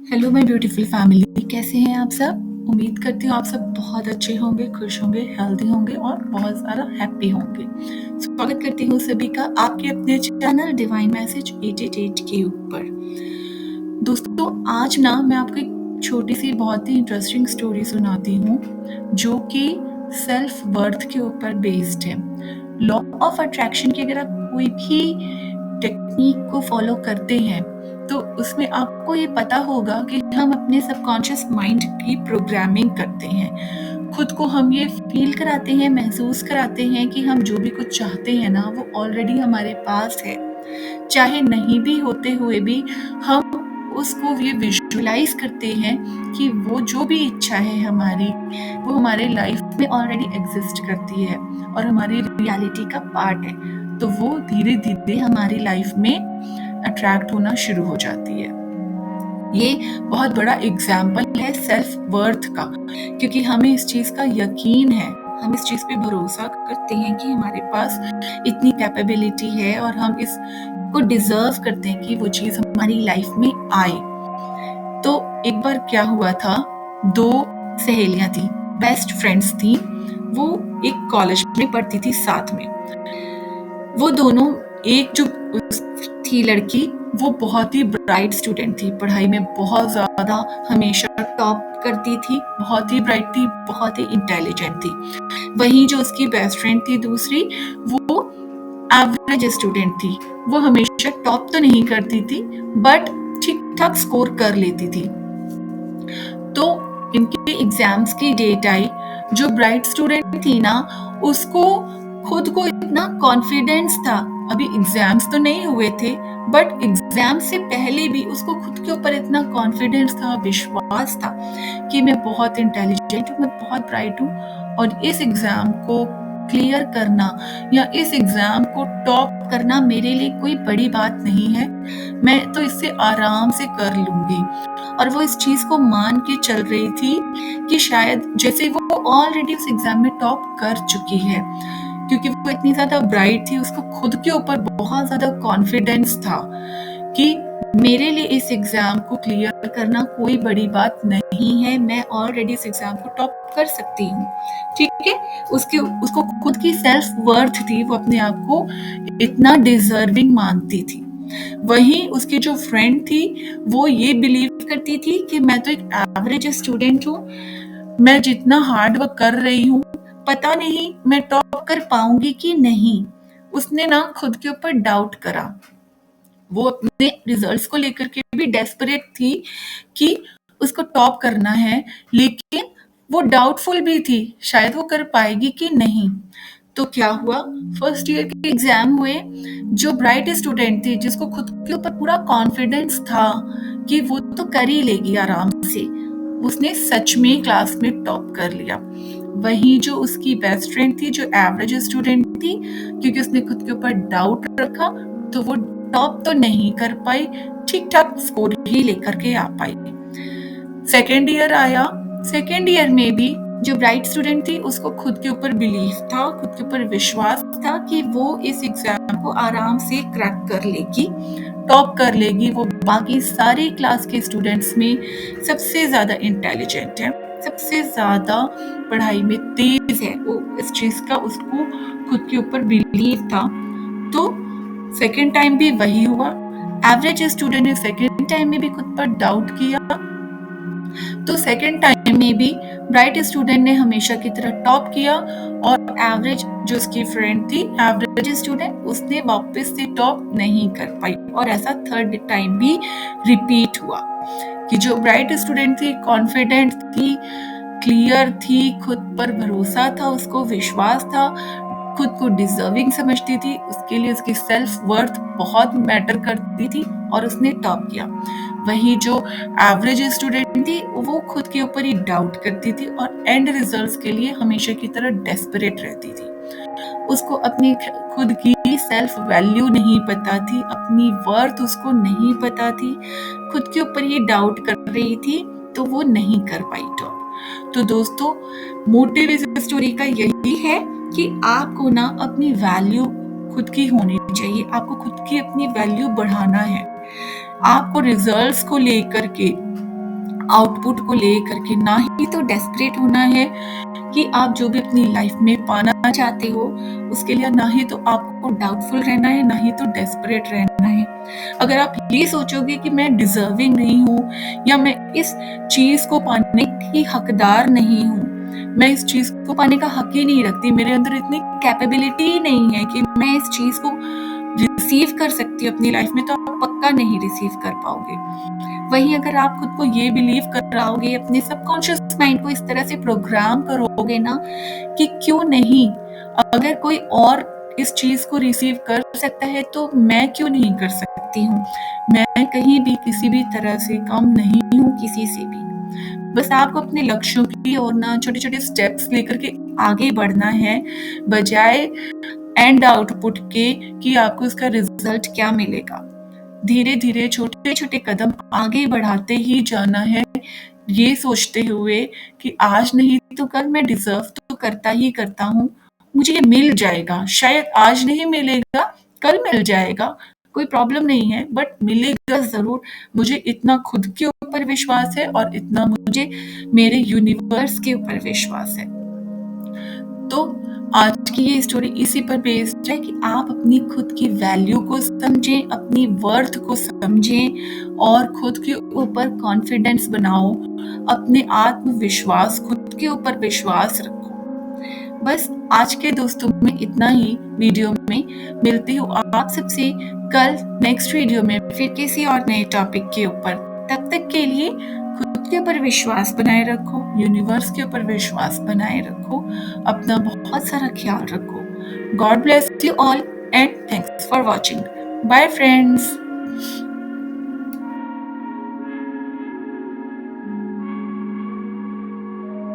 Hello my beautiful family, कैसे हैं आप सब। उम्मीद करती हूँ आप सब बहुत अच्छे होंगे, खुश होंगे, हेल्दी होंगे और बहुत ज़्यादा हैप्पी होंगे। स्वागत करती हूँ सभी का आपके अपने चैनल डिवाइन मैसेज 88 के ऊपर। दोस्तों, आज ना मैं आपको एक छोटी सी बहुत ही इंटरेस्टिंग स्टोरी सुनाती हूँ जो कि सेल्फ वर्थ के ऊपर बेस्ड है। लॉ ऑफ अट्रैक्शन की अगर आप कोई भी टेक्निक को फॉलो करते हैं तो उसमें आपको ये पता होगा कि हम अपने सबकॉन्शियस माइंड की प्रोग्रामिंग करते हैं। खुद को हम ये फील कराते हैं, महसूस कराते हैं कि हम जो भी कुछ चाहते हैं ना वो ऑलरेडी हमारे पास है। चाहे नहीं भी होते हुए भी हम उसको ये विजुअलाइज करते हैं कि वो जो भी इच्छा है हमारी, वो हमारे लाइफ में ऑलरेडी एग्जिस्ट करती है और हमारी रियलिटी का पार्ट है। तो वो धीरे धीरे हमारी लाइफ में अट्रैक्ट होना शुरू हो जाती है। ये बहुत बड़ा एग्जाम्पल है सेल्फ वर्थ का, क्योंकि हमें इस चीज का यकीन है, हम इस चीज पे भरोसा करते हैं कि हमारे पास इतनी कैपेबिलिटी है और हम इसको डिजर्व करते हैं कि वो चीज हमारी लाइफ में आए। तो एक बार क्या हुआ था, दो सहेलियां थी, बेस्ट फ्रेंड्स थी। वो एक कॉलेज में पढ़ती थी साथ में। वो दोनों, एक जो थी लड़की, वो बहुत ही ब्राइट स्टूडेंट थी, पढ़ाई में बहुत ज़्यादा हमेशा टॉप करती थी, बहुत ही ब्राइट थी, बहुत ही इंटेलिजेंट थी। वहीं जो उसकी बेस्ट फ्रेंड थी दूसरी, वो एवरेज स्टूडेंट थी। वो हमेशा टॉप तो नहीं करती थी बट ठीक ठाक स्कोर कर लेती थी। तो इनके एग्जाम्स की डेट आई। जो ब्राइट स्टूडेंट थी ना, उसको खुद को इतना कॉन्फिडेंस था, अभी एग्जाम्स तो नहीं हुए थे बट एग्जाम से पहले भी उसको खुद के ऊपर इतना कॉन्फिडेंस था, विश्वास था कि मैं बहुत इंटेलिजेंट हूँ, मैं बहुत ब्राइट हूँ और इस एग्जाम को क्लियर करना या इस एग्जाम को टॉप करना मेरे लिए कोई बड़ी बात नहीं है, मैं तो इससे आराम से कर लूंगी। और वो इस चीज को मान के चल रही थी कि शायद जैसे वो ऑलरेडी उस एग्जाम में टॉप कर चुकी है, क्योंकि वो इतनी ज्यादा ब्राइट थी, उसको खुद के ऊपर बहुत ज्यादा कॉन्फिडेंस था कि मेरे लिए इस एग्जाम को क्लियर करना कोई बड़ी बात नहीं है, मैं ऑलरेडी इस एग्जाम को टॉप कर सकती हूँ। ठीक है, उसको खुद की सेल्फ वर्थ थी, वो अपने आप को इतना डिजर्विंग मानती थी। वहीं उसकी जो फ्रेंड थी, वो ये बिलीव करती थी कि मैं तो एक एवरेज स्टूडेंट हूँ, मैं जितना हार्ड वर्क कर रही हूँ पता नहीं मैं टॉप कर पाऊंगी कि नहीं। उसने ना खुद के ऊपर डाउट करा। वो अपने रिजल्ट्स को लेकर के भी डेस्परेट थी कि उसको टॉप करना है, लेकिन वो डाउटफुल भी थी शायद वो कर पाएगी कि नहीं। तो क्या हुआ, फर्स्ट ईयर के एग्जाम हुए। जो ब्राइट स्टूडेंट थी, जिसको खुद के ऊपर पूरा कॉन्फिडेंस था कि वो तो कर ही लेगी आराम से, उसने सच में क्लास में टॉप कर लिया। वहीं जो उसकी बेस्ट फ्रेंड थी, जो एवरेज स्टूडेंट थी, क्योंकि उसने खुद के ऊपर डाउट रखा तो वो टॉप तो नहीं कर पाई, ठीक ठाक स्कोर ही लेकर के आ पाई। सेकेंड ईयर आया। सेकेंड ईयर में भी जो ब्राइट स्टूडेंट थी, उसको खुद के ऊपर बिलीव था, खुद के ऊपर विश्वास था कि वो इस एग्जाम को आराम से क्रैक कर लेगी, टॉप कर लेगी। वो बाकी सारे क्लास के स्टूडेंट्स में सबसे ज्यादा इंटेलिजेंट है, सबसे ज्यादा पढ़ाई में तेज है। वो इस चीज का उसको खुद के ऊपर बिलीव था। तो सेकेंड टाइम भी वही हुआ। एवरेज स्टूडेंट ने सेकेंड टाइम में भी खुद पर डाउट किया, तो सेकेंड टाइम में भी ब्राइट स्टूडेंट ने हमेशा की तरह टॉप किया और एवरेज जो उसकी फ्रेंड थी, एवरेज स्टूडेंट, उसने वापस से टॉप नहीं कर पाई। और ऐसा थर्ड टाइम भी रिपीट हुआ कि जो ब्राइट स्टूडेंट थी, कॉन्फिडेंट थी, क्लियर थी, खुद पर भरोसा था, उसको विश्वास था, खुद को डिजर्विंग समझती थी, उसके लिए उसकी सेल्फ वर्थ बहुत मैटर करती थी और उसने टॉप किया। वही जो एवरेज स्टूडेंट थी, वो खुद के ऊपर ही डाउट करती थी और एंड रिजल्ट्स के लिए हमेशा की तरह डेस्परेट रहती थी। उसको अपनी खुद की सेल्फ वैल्यू नहीं पता थी, अपनी वर्थ उसको नहीं पता थी, खुद के ऊपर ही डाउट कर रही थी, तो वो नहीं कर पाई टॉप। तो दोस्तों, मोटिव इस स्टोरी का यही है कि आपको ना अपनी वैल्यू खुद की होनी चाहिए, आपको खुद की अपनी वैल्यू बढ़ाना है। आपको रिजल्ट्स को लेकर के आउटपुट को लेकर के, ना ही तो डेस्परेट होना है कि आप जो भी अपनी लाइफ में पाना चाहते हो उसके लिए, ना ही तो आपको डाउटफुल रहना है, ना ही तो डेस्परेट रहना है। अगर आप ये सोचोगे कि मैं डिजर्विंग नहीं हूँ या मैं इस चीज को पाने की हकदार नहीं हूँ, मैं इस चीज को पाने का हक ही नहीं रखती, मेरे अंदर इतनी कैपेबिलिटी ही नहीं है कि मैं इस चीज को रिसीव कर सकती हूँ अपनी लाइफ में, तो आप पक्का नहीं रिसीव कर पाओगे। वहीं अगर आप खुद को ये बिलीव कराओगे, अपने सबकॉन्शियस माइंड को इस तरह से प्रोग्राम करोगे ना कि क्यों नहीं, अगर कोई और इस चीज को रिसीव कर सकता है तो मैं क्यों नहीं कर सकती हूँ। मैं कहीं भी किसी भी तरह से कम नहीं हूँ किसी से भी। बस आपको अपने लक्ष्यों की ओर ना छोटे छोटे स्टेप्स लेकर के आगे बढ़ना है, बजाय एंड आउटपुट के कि आपको इसका रिजल्ट क्या मिलेगा। धीरे धीरे छोटे छोटे कदम आगे बढ़ाते ही जाना है, ये सोचते हुए कि आज नहीं तो कल मैं डिजर्व तो करता ही करता हूँ, मुझे ये मिल जाएगा, शायद आज नहीं मिलेगा, कल मिल जाएगा, कोई प्रॉब्लम नहीं है, बट मिलेगा जरूर। मुझे इतना खुद के ऊपर विश्वास है और इतना मुझे मेरे यूनिवर्स के ऊपर विश्वास है। तो आज की ये स्टोरी इसी पर बेस्ड है कि आप अपनी खुद की वैल्यू को समझें, अपनी वर्थ को समझें और खुद के ऊपर कॉन्फिडेंस बनाओ, अपने आत्मविश्वास, खुद के ऊपर विश्वास रखो। बस आज के दोस्तों में इतना ही वीडियो में। मिलती हूँ आप सबसे कल नेक्स्ट वीडियो में फिर किसी और नए टॉपिक के ऊपर। तब तक के लिए खुद के ऊपर विश्वास बनाए रखो, यूनिवर्स के ऊपर विश्वास बनाए रखो, अपना बहुत सारा ख्याल रखो। God bless you all and thanks for watching. Bye friends.